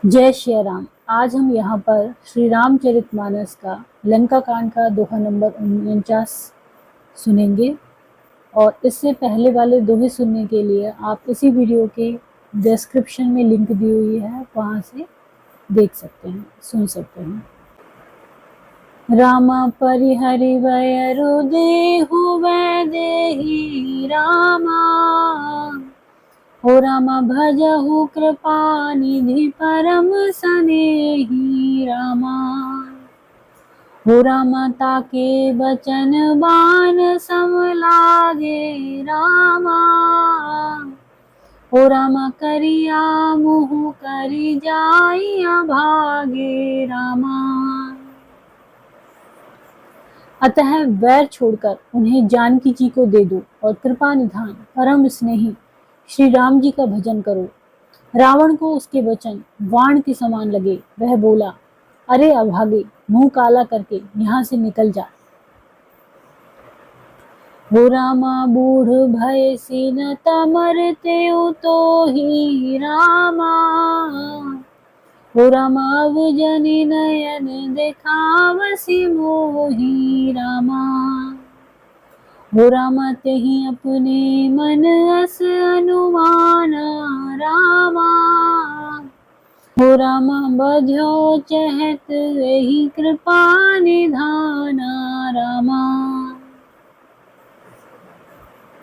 जय श्री राम। आज हम यहाँ पर श्री रामचरितमानस का लंका कांड का दोहा नंबर 49 सुनेंगे। और इससे पहले वाले दोहे सुनने के लिए आप इसी वीडियो के डिस्क्रिप्शन में लिंक दी हुई है, वहाँ से देख सकते हैं, सुन सकते हैं। रामा परिहरि वयरु देहु वैदेही रामा, हो रामा भजहु कृपा निधि परम सनेही रामा। हो रामा ताके बचन बान सम लागे रामा, हो रामा करिया मुहु करि जाइया भागे रामा। अतः वैर छोड़कर उन्हें जानकी जी को दे दो और कृपा निधान परम स्नेही श्री राम जी का भजन करो। रावण को उसके वचन वाण के समान लगे। वह बोला, अरे अभागे, मुंह काला करके यहाँ से निकल जा। हो रामा बूढ़ भय सिन तमरते तो ही रामा, हो रामा अब जनि नयन देखावसी मोही रामा। हो रामा तेहि अपने मन अस अनुमान रामा, हो रामा बध्यो चहत यही कृपा निधाना रामा।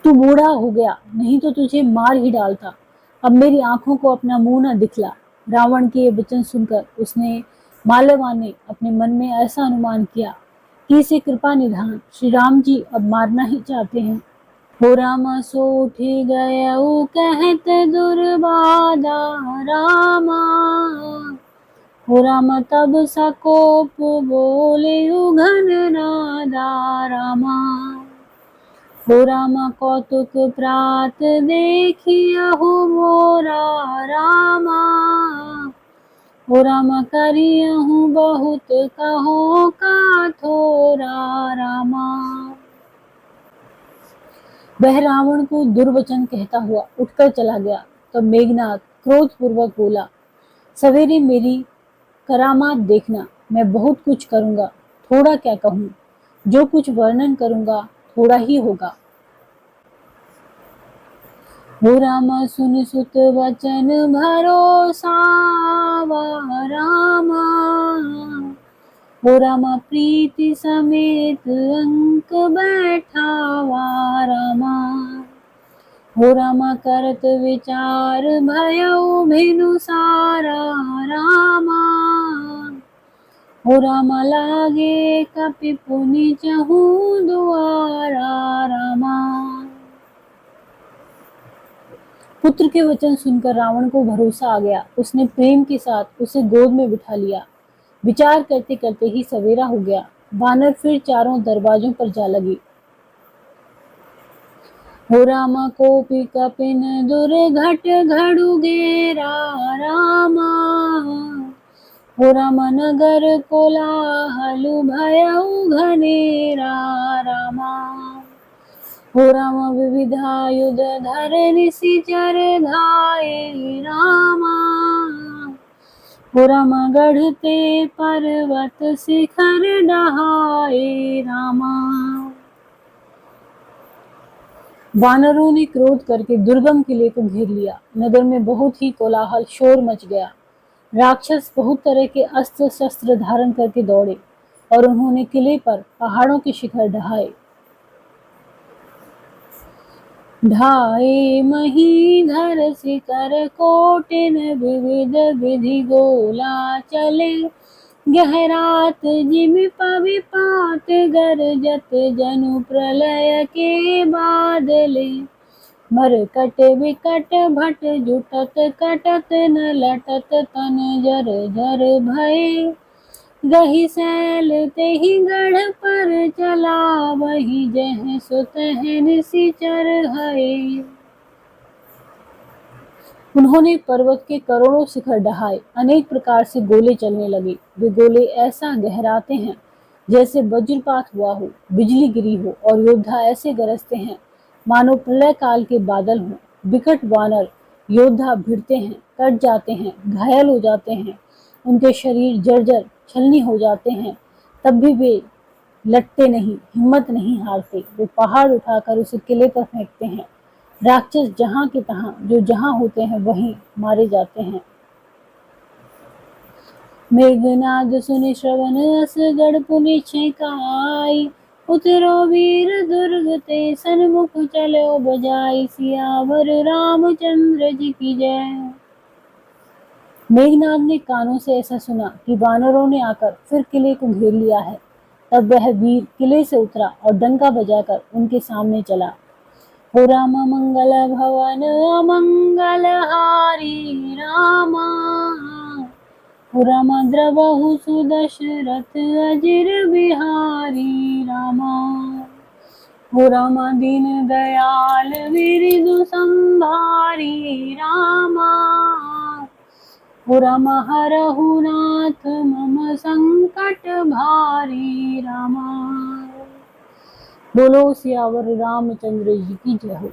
तू बूढ़ा हो गया, नहीं तो तुझे मार ही डालता। अब मेरी आंखों को अपना मुंह न दिखला। रावण के ये वचन सुनकर उसने माल्यवान ने अपने मन में ऐसा अनुमान किया कि इसे कृपा निधान श्री राम जी अब मारना ही चाहते हैं। हो रामा सो उठी गया कहत दुर्बाधा रामा, हो रामा तब सकोप बोले घन नादा रामा। हो रामा कौतुक प्रात देखियहु मोरा रामा, हो रामा करियहु बहुत कहो का थोरा रामा। वह रावण को दुर्वचन कहता हुआ उठकर चला गया। तब मेघनाथ क्रोध पूर्वक बोला, सवेरे मेरी करामात देखना, मैं बहुत कुछ करूंगा, थोड़ा क्या कहूँ। जो कुछ वर्णन करूंगा थोड़ा ही होगा। हो रामा सुन सुत वचन भरोसा रामा, हो रामा प्रीति समेत अंक बैठावा रामा। हो रामा करत विचार भयउ भिनु सारा रामा, हो रामा लागे कपि पुनि चहु दुआरा रामा। पुत्र के वचन सुनकर रावण को भरोसा आ गया। उसने प्रेम के साथ उसे गोद में बिठा लिया। विचार करते करते ही सवेरा हो गया। वानर फिर चारों दरवाजों पर जा लगे। हो रामा कोपी कपिन दुर्घट घड़ु गेरा रामा, हो रामा नगर कोलाहल भयउ घनेरा रामा। हो रामा विविधायुध धर निशिचर धाये रामा, हो रामा गढ़ते पर्वत शिखर डहाए रामा। वानरों ने क्रोध करके दुर्गम किले को घेर लिया। नगर में बहुत ही कोलाहल शोर मच गया। राक्षस बहुत तरह के अस्त्र शस्त्र धारण करके दौड़े और उन्होंने किले पर पहाड़ों के शिखर ढहाए। ढाए महीधर शिखर कोटिन विविध विधि गोला चले, गहरात जिमि पविपात गरजत जनु प्रलय के बादले। मरकट विकट भट जुटत कटत न लटत तन जर जर भय, गही सैल तेहि गढ़ पर चला वही जह सुतह निशिचर है। उन्होंने पर्वत के करोड़ों शिखर ढहाए। अनेक प्रकार से गोले चलने लगे। वे गोले ऐसा गहराते हैं जैसे वज्रपात हुआ हो, बिजली गिरी हो, और योद्धा ऐसे गरजते हैं मानो प्रलय काल के बादल हों। विकट वानर योद्धा भिड़ते हैं, कट जाते हैं, घायल हो जाते हैं, उनके शरीर जर्जर छलनी हो जाते हैं, तब भी वे लटते नहीं, हिम्मत नहीं हारते। वे पहाड़ उठाकर उसे किले पर फेंकते हैं। राक्षस जहां के तहां जो जहां होते हैं वहीं मारे जाते हैं। मेघनाद सुनि श्रवण अस गढ़ पुनि छेकाई, उतरो वीर दुर्ग ते सन्मुख चलो बजाई, सियावर रामचंद्र जी की जय। मेघनाद ने कानों से ऐसा सुना कि वानरों ने आकर फिर किले को घेर लिया है। तब वह वीर किले से उतरा और डंका बजाकर उनके सामने चला। हो राम मंगल भवन अमंगल हारी रामा, हो राम द्रवहु सुदशरथ अजिर बिहारी रामा, हो राम दीन दयाल विरिदु संभारी रामा, हो राम हरहु नाथ मम संकट भारी रामा। बोलो सियावर रामचंद्र जी की जय हो।